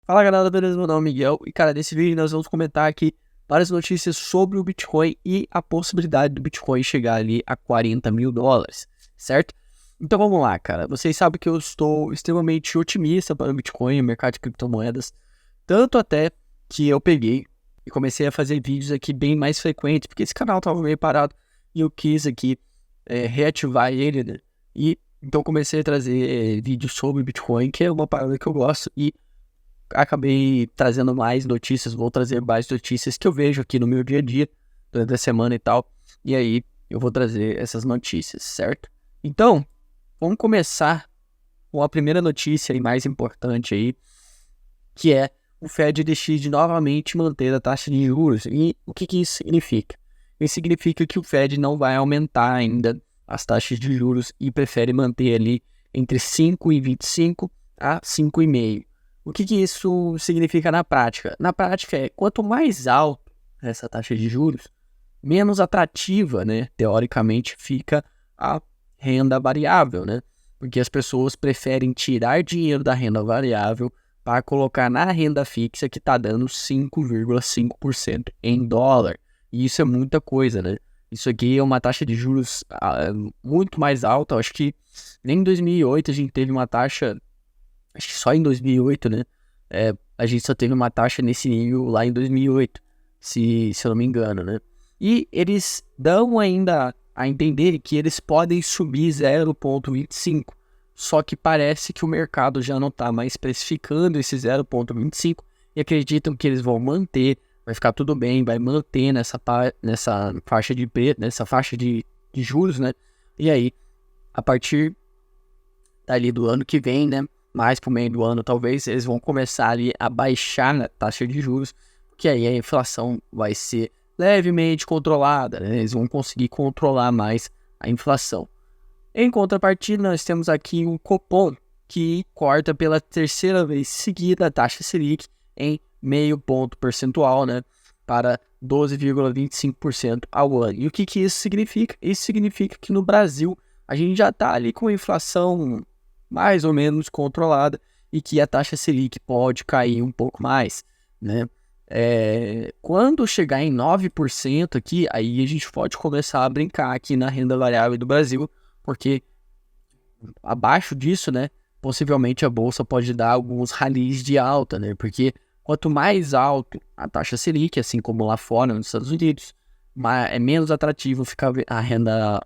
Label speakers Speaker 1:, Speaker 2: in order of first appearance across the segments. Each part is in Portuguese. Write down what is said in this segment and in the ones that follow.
Speaker 1: Fala galera, beleza? Meu nome é Miguel e cara, nesse vídeo nós vamos comentar aqui várias notícias sobre o Bitcoin e a possibilidade do Bitcoin chegar ali a US$ 40.000, certo? Então vamos lá, cara. Vocês sabem que eu estou extremamente otimista para o Bitcoin e o mercado de criptomoedas, tanto até que eu peguei e comecei a fazer vídeos aqui bem mais frequentes, porque esse canal estava meio parado e eu quis aqui reativar ele, né? E então comecei a trazer vídeos sobre Bitcoin, que é uma parada que eu gosto e acabei trazendo mais notícias, vou trazer mais notícias que eu vejo aqui no meu dia a dia, durante a semana e tal, e aí eu vou trazer essas notícias, certo? Então, vamos começar com a primeira notícia e mais importante aí, que é o Fed decide novamente manter a taxa de juros. E o que isso significa? Isso significa que o Fed não vai aumentar ainda as taxas de juros e prefere manter ali entre 5,25 a 5,5. O que isso significa na prática? Na prática é, quanto mais alto essa taxa de juros, menos atrativa, né, teoricamente, fica a renda variável, né? Porque as pessoas preferem tirar dinheiro da renda variável para colocar na renda fixa que está dando 5,5% em dólar. E isso é muita coisa, né? Isso aqui é uma taxa de juros muito mais alta. Acho que nem em 2008 a gente teve uma taxa, acho que só em 2008, né? A gente só teve uma taxa nesse nível lá em 2008, se eu não me engano, né? E eles dão ainda a entender que eles podem subir 0,25. Só que parece que o mercado já não está mais precificando esse 0,25 e acreditam que eles vão manter, vai ficar tudo bem, vai manter nessa faixa de preço, nessa faixa de juros, né? E aí, a partir dali do ano que vem, né? Mais pro meio do ano, talvez, eles vão começar ali a baixar a taxa de juros, porque aí a inflação vai ser levemente controlada, né? Eles vão conseguir controlar mais a inflação. Em contrapartida, nós temos aqui um Copom, que corta pela terceira vez seguida a taxa Selic em meio ponto percentual, né, para 12,25% ao ano. E o que isso significa? Isso significa que no Brasil a gente já está ali com a inflação mais ou menos controlada e que a taxa Selic pode cair um pouco mais, né? Quando chegar em 9% aqui, aí a gente pode começar a brincar aqui na renda variável do Brasil, porque abaixo disso, né, possivelmente a bolsa pode dar alguns ralis de alta, né, porque quanto mais alto a taxa Selic, assim como lá fora nos Estados Unidos, é menos atrativo ficar a renda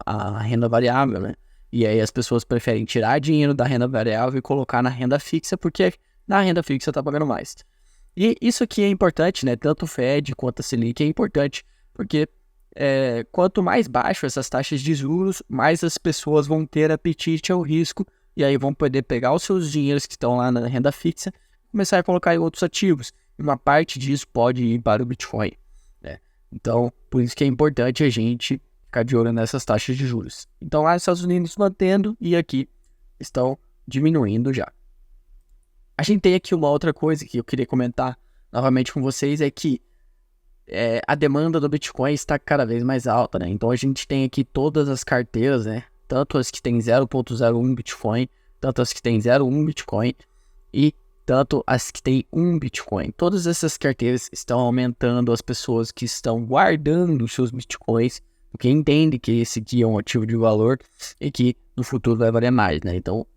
Speaker 1: variável, né, e aí as pessoas preferem tirar dinheiro da renda variável e colocar na renda fixa, porque na renda fixa tá pagando mais. E isso aqui é importante, né, tanto o Fed quanto a Selic é importante, porque quanto mais baixo essas taxas de juros, mais as pessoas vão ter apetite ao risco e aí vão poder pegar os seus dinheiros que estão lá na renda fixa e começar a colocar em outros ativos. E uma parte disso pode ir para o Bitcoin, né? Então, por isso que é importante a gente ficar de olho nessas taxas de juros. Então, lá nos Estados Unidos mantendo e aqui estão diminuindo já. A gente tem aqui uma outra coisa que eu queria comentar novamente com vocês, é que a demanda do Bitcoin está cada vez mais alta, né? Então a gente tem aqui todas as carteiras, né? Tanto as que tem 0,01 Bitcoin, tanto as que tem 0,1 Bitcoin e tanto as que tem 1 Bitcoin. Todas essas carteiras estão aumentando as pessoas que estão guardando seus Bitcoins, porque entende que esse aqui é um ativo de valor e que no futuro vai valer mais, né? Então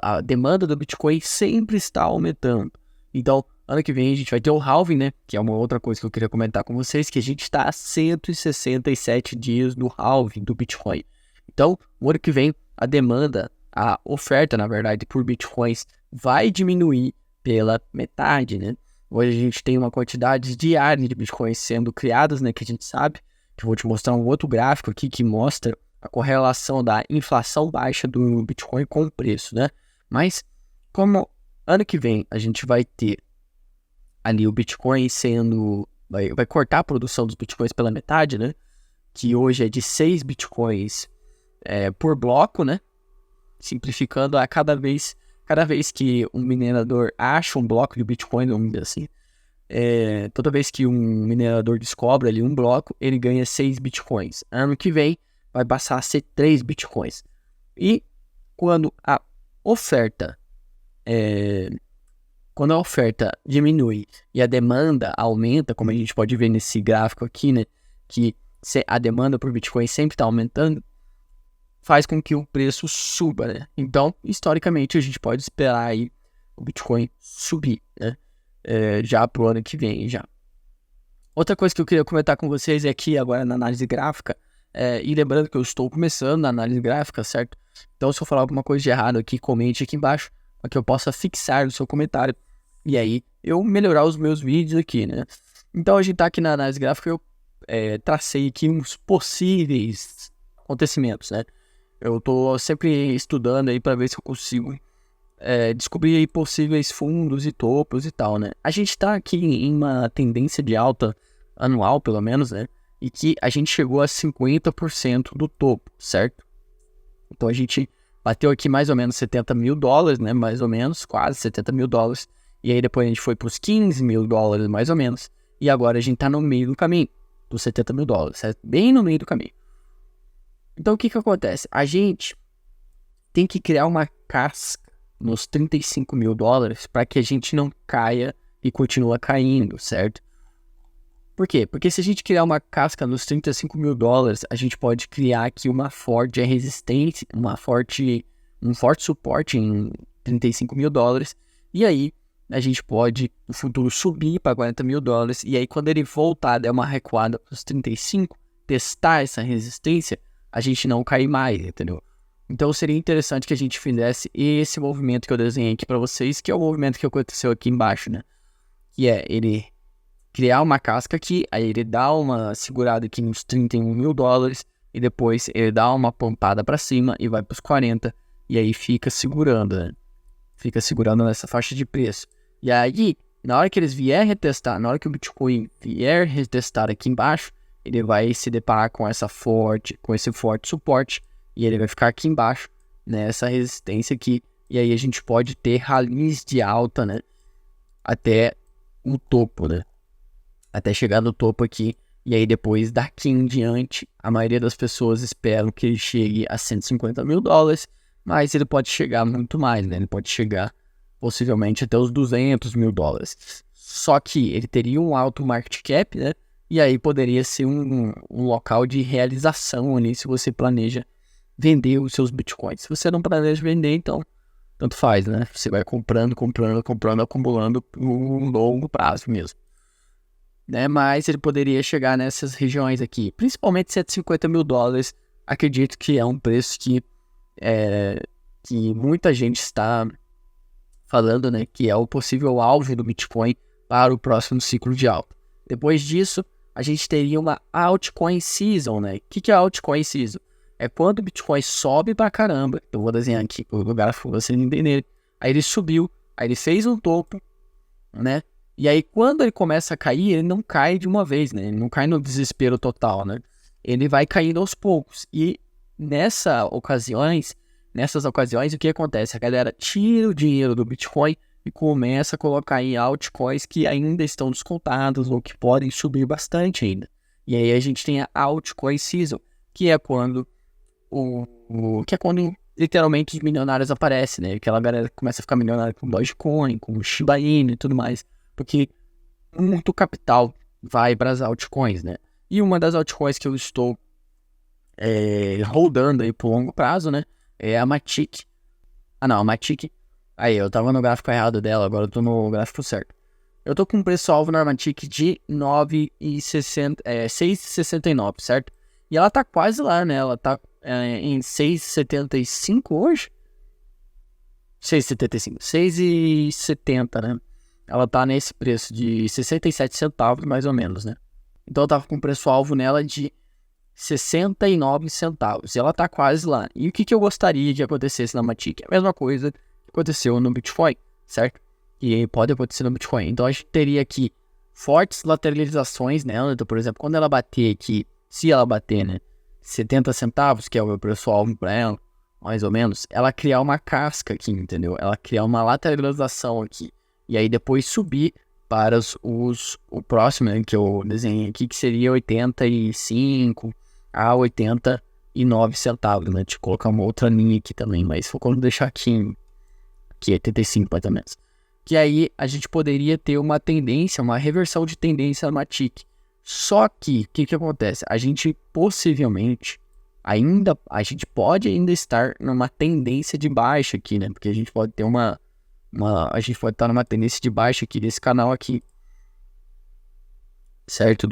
Speaker 1: a demanda do Bitcoin sempre está aumentando. Então, ano que vem a gente vai ter o halving, né? Que é uma outra coisa que eu queria comentar com vocês, que a gente está a 167 dias do halving do Bitcoin. Então, o ano que vem a demanda, a oferta, na verdade, por Bitcoins vai diminuir pela metade, né? Hoje a gente tem uma quantidade diária de Bitcoins sendo criadas, né? Que a gente sabe. Que eu vou te mostrar um outro gráfico aqui que mostra a correlação da inflação baixa do Bitcoin com o preço, né? Mas, como ano que vem a gente vai ter ali o Bitcoin vai cortar a produção dos Bitcoins pela metade, né? Que hoje é de 6 Bitcoins por bloco, né? Simplificando, cada vez que um minerador acha um bloco de Bitcoin, vamos dizer assim, toda vez que um minerador descobre ali um bloco, ele ganha 6 Bitcoins. Ano que vem vai passar a ser 3 Bitcoins. E quando a oferta quando a oferta diminui e a demanda aumenta, como a gente pode ver nesse gráfico aqui, né, que a demanda por Bitcoin sempre está aumentando, faz com que o preço suba, né? Então, historicamente, a gente pode esperar aí o Bitcoin subir, né? Já pro ano que vem, já. Outra coisa que eu queria comentar com vocês é aqui agora na análise gráfica, e lembrando que eu estou começando na análise gráfica, certo? Então, se eu falar alguma coisa de errado aqui, comente aqui embaixo, para que eu possa fixar o seu comentário, e aí eu melhorar os meus vídeos aqui, né? Então, a gente tá aqui na análise gráfica, eu tracei aqui uns possíveis acontecimentos, né? Eu tô sempre estudando aí para ver se eu consigo descobrir aí possíveis fundos e topos e tal, né? A gente tá aqui em uma tendência de alta anual, pelo menos, né? E que a gente chegou a 50% do topo, certo? Então a gente bateu aqui mais ou menos 70 mil dólares, né? Mais ou menos, quase 70 mil dólares. E aí depois a gente foi para os 15 mil dólares, mais ou menos. E agora a gente tá no meio do caminho, dos 70 mil dólares, certo? Bem no meio do caminho. Então o que acontece? A gente tem que criar uma casca nos 35 mil dólares para que a gente não caia e continue caindo, certo? Por quê? Porque se a gente criar uma casca nos 35 mil dólares, a gente pode criar aqui uma forte resistência, um forte suporte em 35 mil dólares, e aí a gente pode no futuro subir para 40 mil dólares, e aí quando ele voltar, der uma recuada para os 35, testar essa resistência, a gente não cair mais, entendeu? Então seria interessante que a gente fizesse esse movimento que eu desenhei aqui para vocês, que é o movimento que aconteceu aqui embaixo, né? Que é ele criar uma casca aqui, aí ele dá uma segurada aqui nos 31 mil dólares, e depois ele dá uma pompada para cima e vai para os 40, e aí fica segurando, né? Fica segurando nessa faixa de preço. E aí, na hora que eles vierem retestar, na hora que o Bitcoin vier retestar aqui embaixo, ele vai se deparar com esse forte suporte, e ele vai ficar aqui embaixo, nessa resistência aqui, e aí a gente pode ter rallies de alta, né, até o topo, né, até chegar no topo aqui, e aí depois daqui em diante, a maioria das pessoas esperam que ele chegue a 150 mil dólares, mas ele pode chegar muito mais, né, ele pode chegar possivelmente até os 200 mil dólares, só que ele teria um alto market cap, né, e aí poderia ser um local de realização ali, se você planeja vender os seus bitcoins. Se você não planeja vender, então tanto faz, né? Você vai comprando, acumulando por um longo prazo mesmo, né? Mas ele poderia chegar nessas regiões aqui, principalmente 150 mil dólares. Acredito que é um preço que muita gente está falando, né? Que é o possível alvo do Bitcoin para o próximo ciclo de alta. Depois disso, a gente teria uma altcoin season, né? O que é altcoin season? É quando o Bitcoin sobe pra caramba. Eu vou desenhar aqui o gráfico pra vocês entenderem. Aí ele subiu, aí ele fez um topo, né? E aí quando ele começa a cair, ele não cai de uma vez, né? Ele não cai no desespero total, né? Ele vai caindo aos poucos. E nessas ocasiões, o que acontece? A galera tira o dinheiro do Bitcoin e começa a colocar em altcoins que ainda estão descontados ou que podem subir bastante ainda. E aí a gente tem a altcoin season, que é quando literalmente os milionários aparecem, né? Aquela galera começa a ficar milionária com Dogecoin, com Shiba Inu e tudo mais, porque muito capital vai para as altcoins, né? E uma das altcoins que eu estou rodando aí por longo prazo, né? É a Matic. A Matic. Aí, eu tava no gráfico errado dela, agora eu tô no gráfico certo. Eu tô com um preço-alvo na Matic de 6,69, certo? E ela tá quase lá, né? Ela tá em 6,75 hoje? 6,75. 6,70, né? Ela tá nesse preço de 67 centavos, mais ou menos, né? Então eu tava com um preço-alvo nela de 69 centavos. E ela tá quase lá. E o que eu gostaria que acontecesse na Matic? A mesma coisa que aconteceu no Bitcoin, certo? E pode acontecer no Bitcoin. Então a gente teria aqui fortes lateralizações nela. Então, por exemplo, quando ela bater aqui, se ela bater, né, 70 centavos, que é o meu preço-alvo para ela, mais ou menos, ela criar uma casca aqui, entendeu? Ela criar uma lateralização aqui. E aí depois subir para o próximo, né, que eu desenhei aqui, que seria 85 a 89 centavos, né? Deixa eu colocar uma outra linha aqui também, mas vou deixar aqui 85 mais ou menos. que aí a gente poderia ter uma tendência, uma reversão de tendência na Matic. Só que, o que acontece? A gente possivelmente, a gente pode ainda estar numa tendência de baixa aqui, né? Porque a gente pode ter a gente pode estar numa tendência de baixa aqui desse canal aqui, certo?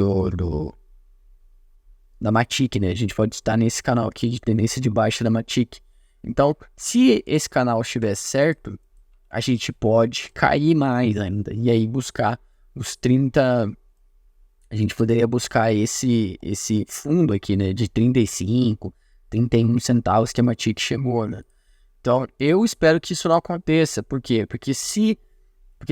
Speaker 1: Da Matic, né? A gente pode estar nesse canal aqui de tendência de baixa da Matic. Então, se esse canal estiver certo, a gente pode cair mais ainda. E aí buscar os 30... A gente poderia buscar esse fundo aqui, né? De 35, 31 centavos que a Matic chegou, né? Então, eu espero que isso não aconteça. Por quê? Porque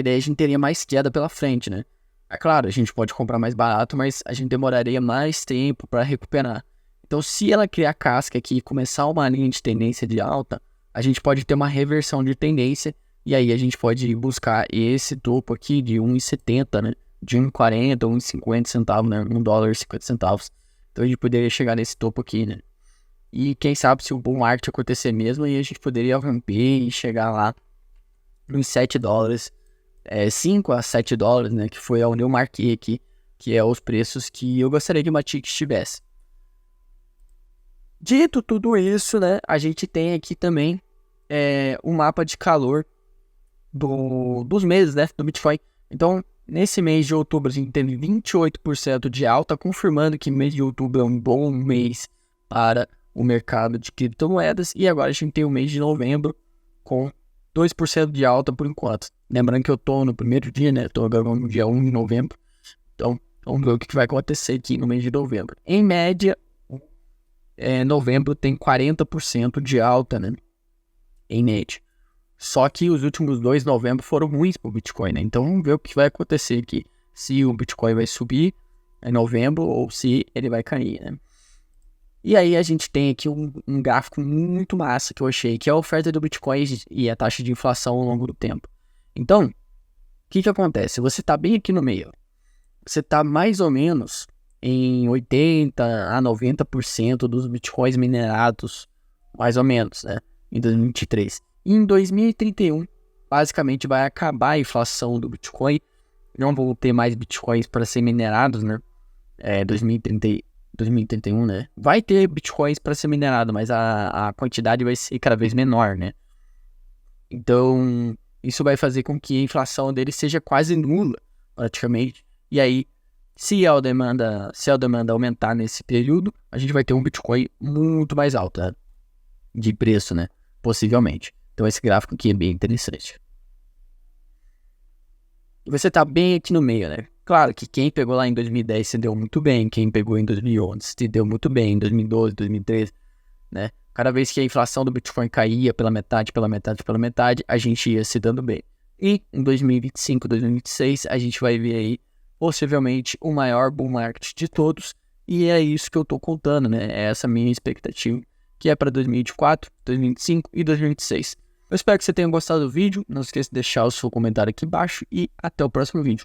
Speaker 1: daí a gente teria mais queda pela frente, né? É claro, a gente pode comprar mais barato, mas a gente demoraria mais tempo para recuperar. Então, se ela criar casca aqui e começar uma linha de tendência de alta, a gente pode ter uma reversão de tendência. E aí a gente pode buscar esse topo aqui de 1,70, né? De 1,40, 1,50 centavos, né? $1,50. Então a gente poderia chegar nesse topo aqui, né? E quem sabe se o bull market acontecer mesmo, aí a gente poderia romper e chegar lá nos $7. 5 a $7, né? Que foi onde eu marquei aqui, que é os preços que eu gostaria que o Matic estivesse. Dito tudo isso, né? A gente tem aqui também o mapa de calor dos meses, né? Do Bitcoin. Então, nesse mês de outubro, a gente teve 28% de alta, confirmando que mês de outubro é um bom mês para o mercado de criptomoedas. E agora a gente tem o mês de novembro com 2% de alta por enquanto. Lembrando que eu tô no primeiro dia, né? Tô agora no dia 1 de novembro. Então, vamos ver o que vai acontecer aqui no mês de novembro. Em média, novembro tem 40% de alta, né? Em média. Só que os últimos 2 de novembro foram ruins para o Bitcoin, né? Então vamos ver o que vai acontecer aqui. Se o Bitcoin vai subir em novembro ou se ele vai cair, né? E aí a gente tem aqui um gráfico muito massa que eu achei, que é a oferta do Bitcoin e a taxa de inflação ao longo do tempo. Então, o que acontece? Você está bem aqui no meio. Você está mais ou menos em 80% a 90% dos Bitcoins minerados, mais ou menos, né? Em 2023. E em 2031, basicamente vai acabar a inflação do Bitcoin. Não vão ter mais Bitcoins para ser minerados, né? 2031, né? Vai ter Bitcoins para ser minerado, mas a quantidade vai ser cada vez menor, né? Então, isso vai fazer com que a inflação dele seja quase nula, praticamente. E aí, se a demanda aumentar nesse período, a gente vai ter um Bitcoin muito mais alto, né? De preço, né? Possivelmente. Então esse gráfico aqui é bem interessante. E você tá bem aqui no meio, né? Claro que quem pegou lá em 2010 se deu muito bem, quem pegou em 2011 se deu muito bem, em 2012, 2013, né? Cada vez que a inflação do Bitcoin caía pela metade, a gente ia se dando bem. E em 2025, 2026, a gente vai ver aí, possivelmente, o maior bull market de todos. E é isso que eu tô contando, né? É essa minha expectativa, que é para 2024, 2025 e 2026. Eu espero que você tenha gostado do vídeo. Não esqueça de deixar o seu comentário aqui embaixo e até o próximo vídeo.